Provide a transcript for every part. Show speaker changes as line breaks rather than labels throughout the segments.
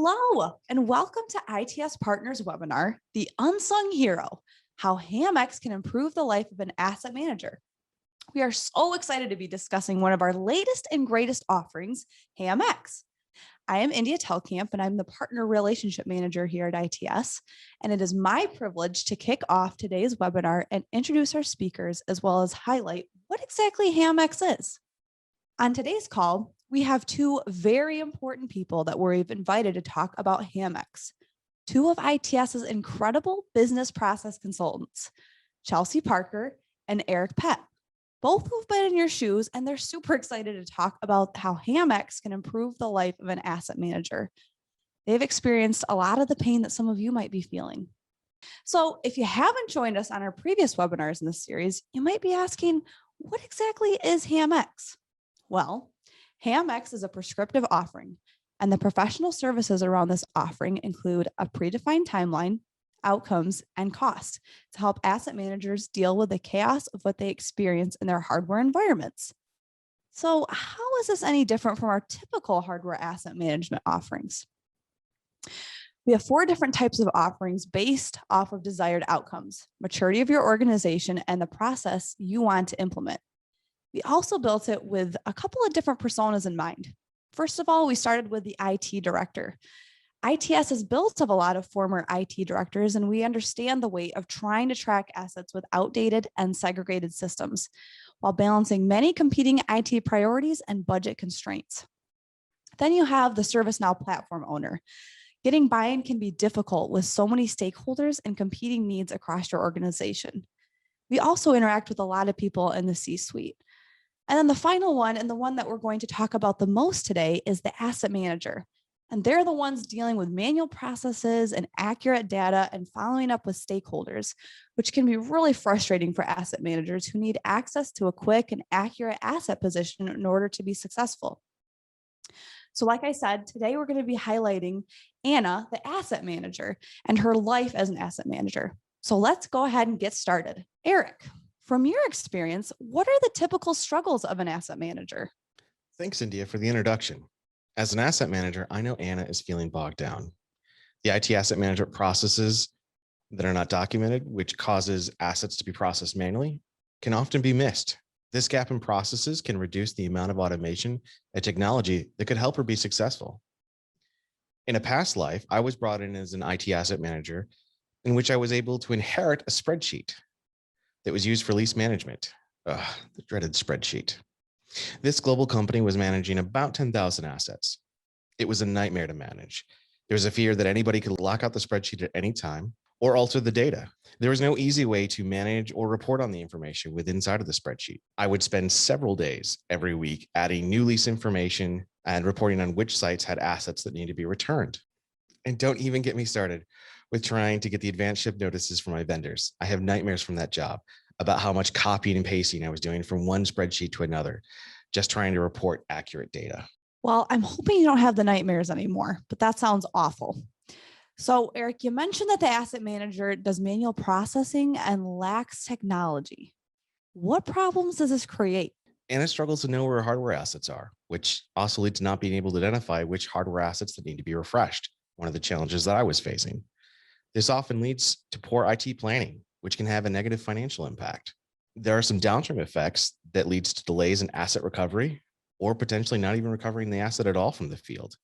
Hello, and welcome to ITS Partners webinar, The Unsung Hero, How HAMx Can Improve the Life of an Asset Manager. We are so excited to be discussing one of our latest and greatest offerings, HAMx. I am India Telkamp, and I'm the Partner Relationship Manager here at ITS, and it is my privilege to kick off today's webinar and introduce our speakers, as well as highlight what exactly HAMx is. On today's call, we have two very important people that we've invited to talk about HAMx, two of ITS's incredible business process consultants, Chelsea Parker and Eric Pett, both who've been in your shoes, and they're super excited to talk about how HAMx can improve the life of an asset manager. They've experienced a lot of the pain that some of you might be feeling. So if you haven't joined us on our previous webinars in this series, you might be asking, what exactly is HAMx? Well, HAMx is a prescriptive offering, and the professional services around this offering include a predefined timeline, outcomes, and cost to help asset managers deal with the chaos of what they experience in their hardware environments. So how is this any different from our typical hardware asset management offerings? We have 4 different types of offerings based off of desired outcomes, maturity of your organization, and the process you want to implement. We also built it with a couple of different personas in mind. First of all, we started with the IT director. ITS is built of a lot of former IT directors, and we understand the weight of trying to track assets with outdated and segregated systems while balancing many competing IT priorities and budget constraints. Then you have the ServiceNow platform owner. Getting buy-in can be difficult with so many stakeholders and competing needs across your organization. We also interact with a lot of people in the C-suite. And then the final one, and the one that we're going to talk about the most today, is the asset manager. And they're the ones dealing with manual processes and accurate data and following up with stakeholders, which can be really frustrating for asset managers who need access to a quick and accurate asset position in order to be successful. So like I said, today we're going to be highlighting Anna, the asset manager, and her life as an asset manager. So let's go ahead and get started. Eric, from your experience, what are the typical struggles of an asset manager?
Thanks, India, for the introduction. As an asset manager, I know Anna is feeling bogged down. The IT asset management processes that are not documented, which causes assets to be processed manually, can often be missed. This gap in processes can reduce the amount of automation and technology that could help her be successful. In a past life, I was brought in as an IT asset manager in which I was able to inherit a spreadsheet that was used for lease management. The dreaded spreadsheet. This global company was managing about 10,000 assets. It was a nightmare to manage. There was a fear that anybody could lock out the spreadsheet at any time or alter the data. There was no easy way to manage or report on the information within inside of the spreadsheet. I would spend several days every week adding new lease information and reporting on which sites had assets that need to be returned. And don't even get me started with trying to get the advanced ship notices from my vendors. I have nightmares from that job about how much copying and pasting I was doing from one spreadsheet to another, just trying to report accurate data.
Well, I'm hoping you don't have the nightmares anymore, but that sounds awful. So Eric, you mentioned that the asset manager does manual processing and lacks technology. What problems does this create?
Anna struggles to know where hardware assets are, which also leads to not being able to identify which hardware assets that need to be refreshed, one of the challenges that I was facing. This often leads to poor IT planning, which can have a negative financial impact. There are some downstream effects that leads to delays in asset recovery or potentially not even recovering the asset at all from the field.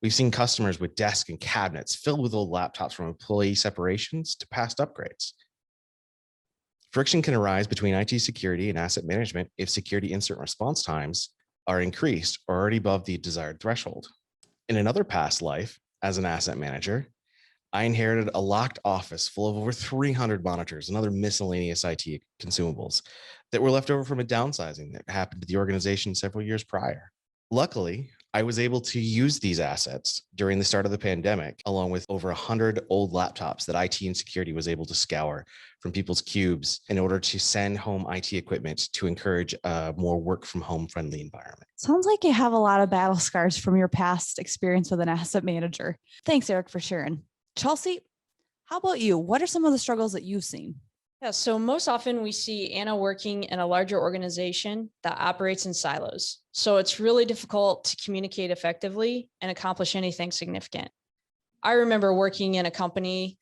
We've seen customers with desks and cabinets filled with old laptops from employee separations to past upgrades. Friction can arise between IT security and asset management if security incident response times are increased or already above the desired threshold. In another past life, as an asset manager, I inherited a locked office full of over 300 monitors and other miscellaneous IT consumables that were left over from a downsizing that happened to the organization several years prior. Luckily, I was able to use these assets during the start of the pandemic, along with over 100 old laptops that IT and security was able to scour from people's cubes in order to send home IT equipment to encourage a more work from home friendly environment.
Sounds like you have a lot of battle scars from your past experience with an asset manager. Thanks, Eric, for sharing. Chelsea, how about you? What are some of the struggles that you've seen?
Yeah, so most often we see Anna working in a larger organization that operates in silos. So it's really difficult to communicate effectively and accomplish anything significant. I remember working in a company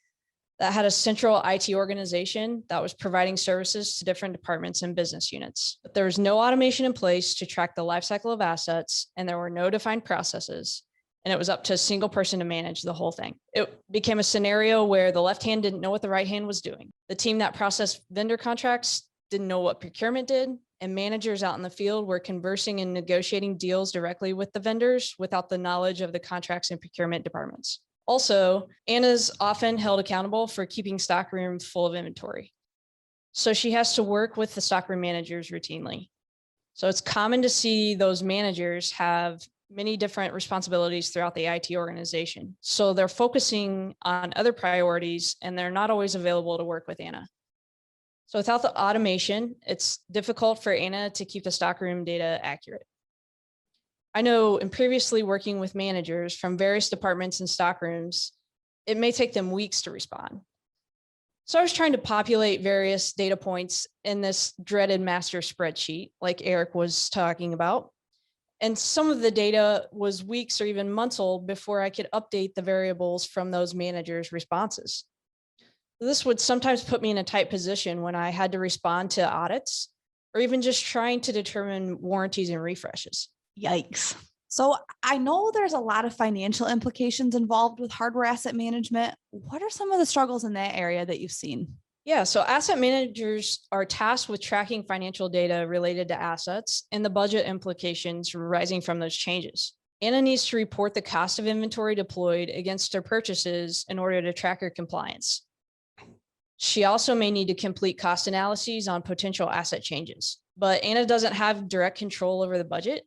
that had a central IT organization that was providing services to different departments and business units. But there was no automation in place to track the lifecycle of assets, and there were no defined processes. And it was up to a single person to manage the whole thing. It became a scenario where the left hand didn't know what the right hand was doing. The team that processed vendor contracts didn't know what procurement did, and managers out in the field were conversing and negotiating deals directly with the vendors without the knowledge of the contracts and procurement departments. Also, Anna's often held accountable for keeping stockroom full of inventory. So she has to work with the stockroom managers routinely. So it's common to see those managers have many different responsibilities throughout the IT organization. So they're focusing on other priorities and they're not always available to work with Anna. So without the automation, it's difficult for Anna to keep the stockroom data accurate. I know in previously working with managers from various departments and stockrooms, it may take them weeks to respond. So I was trying to populate various data points in this dreaded master spreadsheet, like Eric was talking about. And some of the data was weeks or even months old before I could update the variables from those managers' responses. This would sometimes put me in a tight position when I had to respond to audits or even just trying to determine warranties and refreshes.
Yikes. So I know there's a lot of financial implications involved with hardware asset management. What are some of the struggles in that area that you've seen?
Yeah, so asset managers are tasked with tracking financial data related to assets and the budget implications arising from those changes. Anna needs to report the cost of inventory deployed against her purchases in order to track her compliance. She also may need to complete cost analyses on potential asset changes, but Anna doesn't have direct control over the budget.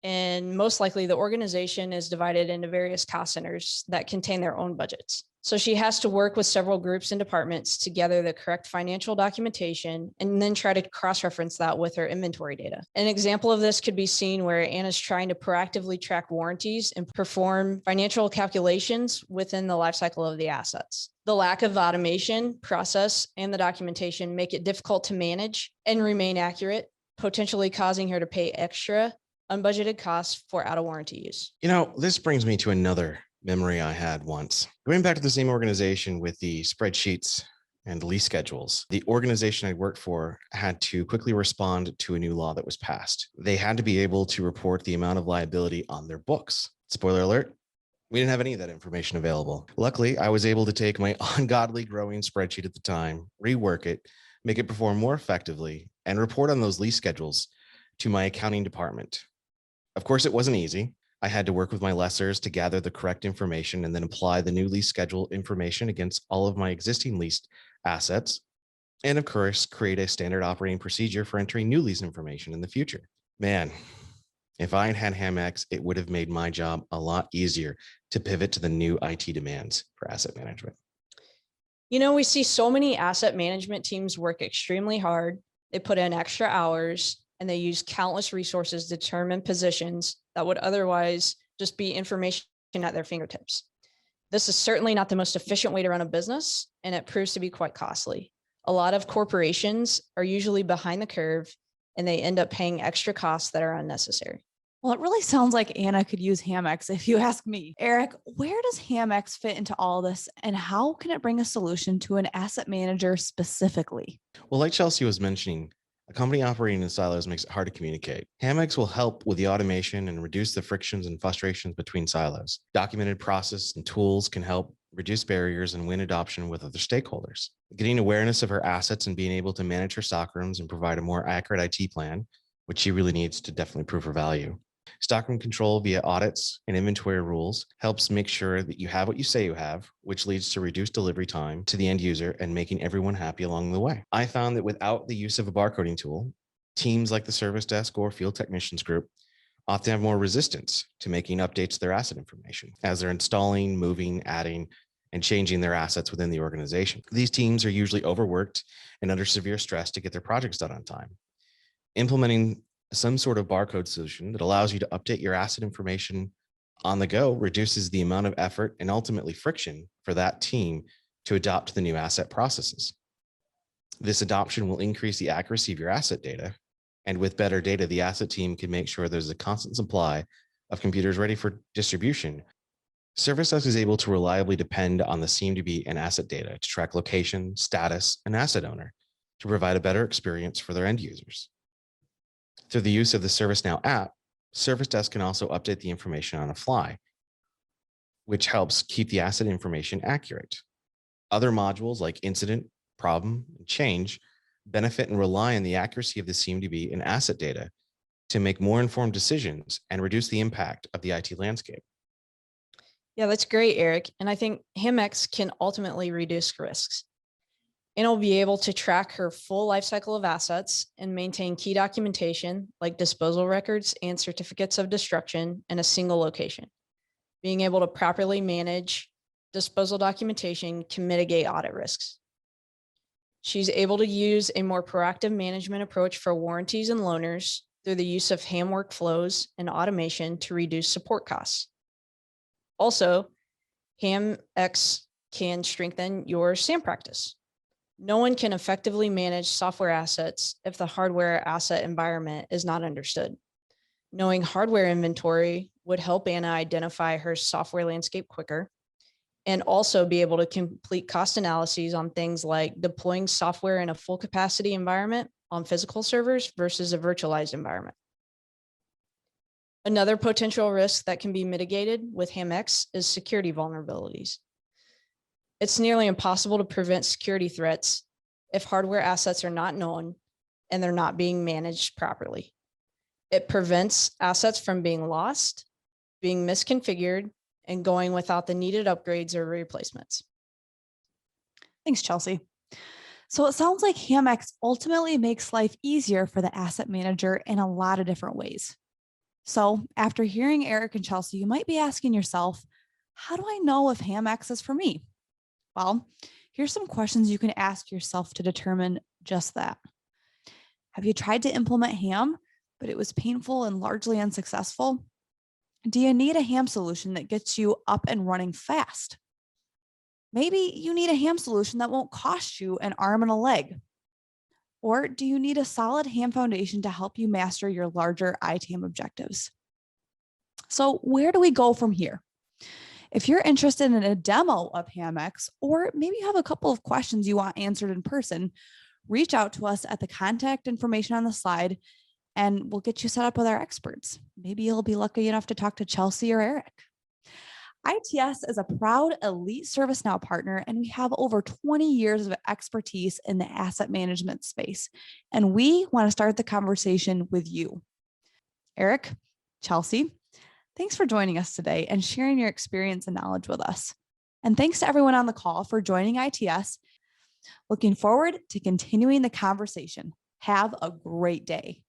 And most likely the organization is divided into various cost centers that contain their own budgets. So she has to work with several groups and departments to gather the correct financial documentation and then try to cross-reference that with her inventory data. An example of this could be seen where Anna's trying to proactively track warranties and perform financial calculations within the lifecycle of the assets. The lack of automation, process, and the documentation make it difficult to manage and remain accurate, potentially causing her to pay extra unbudgeted costs for out of warranty use.
This brings me to another memory I had once. Going back to the same organization with the spreadsheets and lease schedules, the organization I worked for had to quickly respond to a new law that was passed. They had to be able to report the amount of liability on their books. Spoiler alert, we didn't have any of that information available. Luckily, I was able to take my ungodly growing spreadsheet at the time, rework it, make it perform more effectively, and report on those lease schedules to my accounting department. Of course, it wasn't easy. I had to work with my lessors to gather the correct information and then apply the new lease schedule information against all of my existing leased assets. And of course, create a standard operating procedure for entering new lease information in the future. Man, if I had HAMx, it would have made my job a lot easier to pivot to the new IT demands for asset management.
We see so many asset management teams work extremely hard. They put in extra hours and they use countless resources to determine positions that would otherwise just be information at their fingertips. This is certainly not the most efficient way to run a business, and it proves to be quite costly. A lot of corporations are usually behind the curve, and they end up paying extra costs that are unnecessary.
Well, it really sounds like Anna could use HAMx if you ask me. Eric, where does HAMx fit into all this, and how can it bring a solution to an asset manager specifically?
Well, like Chelsea was mentioning, a company operating in silos makes it hard to communicate. HAMx will help with the automation and reduce the frictions and frustrations between silos. Documented process and tools can help reduce barriers and win adoption with other stakeholders. Getting awareness of her assets and being able to manage her stockrooms and provide a more accurate IT plan, which she really needs to definitely prove her value. Stockroom control via audits and inventory rules helps make sure that you have what you say you have, which leads to reduced delivery time to the end user and making everyone happy along the way. I found that without the use of a barcoding tool, teams like the service desk or field technicians group often have more resistance to making updates to their asset information as they're installing, moving, adding, and changing their assets within the organization. These teams are usually overworked and under severe stress to get their projects done on time. Implementing some sort of barcode solution that allows you to update your asset information on the go reduces the amount of effort and ultimately friction for that team to adopt the new asset processes. This adoption will increase the accuracy of your asset data. And with better data, the asset team can make sure there's a constant supply of computers ready for distribution. Service Desk is able to reliably depend on the CMDB and asset data to track location, status, and asset owner to provide a better experience for their end users. Through the use of the ServiceNow app, Service Desk can also update the information on a fly, which helps keep the asset information accurate. Other modules like incident, problem, and change benefit and rely on the accuracy of the CMDB and asset data to make more informed decisions and reduce the impact of the IT landscape.
Yeah, that's great, Eric. And I think HAMx can ultimately reduce risks. And will be able to track her full lifecycle of assets and maintain key documentation like disposal records and certificates of destruction in a single location. Being able to properly manage disposal documentation can mitigate audit risks. She's able to use a more proactive management approach for warranties and loaners through the use of HAM workflows and automation to reduce support costs. Also, HAMx can strengthen your SAM practice. No one can effectively manage software assets if the hardware asset environment is not understood. Knowing hardware inventory would help Anna identify her software landscape quicker and also be able to complete cost analyses on things like deploying software in a full capacity environment on physical servers versus a virtualized environment. Another potential risk that can be mitigated with HAMx is security vulnerabilities. It's nearly impossible to prevent security threats if hardware assets are not known and they're not being managed properly. It prevents assets from being lost, being misconfigured, and going without the needed upgrades or replacements.
Thanks, Chelsea. So it sounds like HAMx ultimately makes life easier for the asset manager in a lot of different ways. So after hearing Eric and Chelsea, you might be asking yourself, how do I know if HAMx is for me? Well, here's some questions you can ask yourself to determine just that. Have you tried to implement HAM, but it was painful and largely unsuccessful? Do you need a HAM solution that gets you up and running fast? Maybe you need a HAM solution that won't cost you an arm and a leg. Or do you need a solid HAM foundation to help you master your larger ITAM objectives? So where do we go from here? If you're interested in a demo of HAMx, or maybe you have a couple of questions you want answered in person, reach out to us at the contact information on the slide and we'll get you set up with our experts. Maybe you'll be lucky enough to talk to Chelsea or Eric. ITS is a proud elite ServiceNow partner, and we have over 20 years of expertise in the asset management space. And we want to start the conversation with you. Eric, Chelsea, thanks for joining us today and sharing your experience and knowledge with us. And thanks to everyone on the call for joining ITS. Looking forward to continuing the conversation. Have a great day.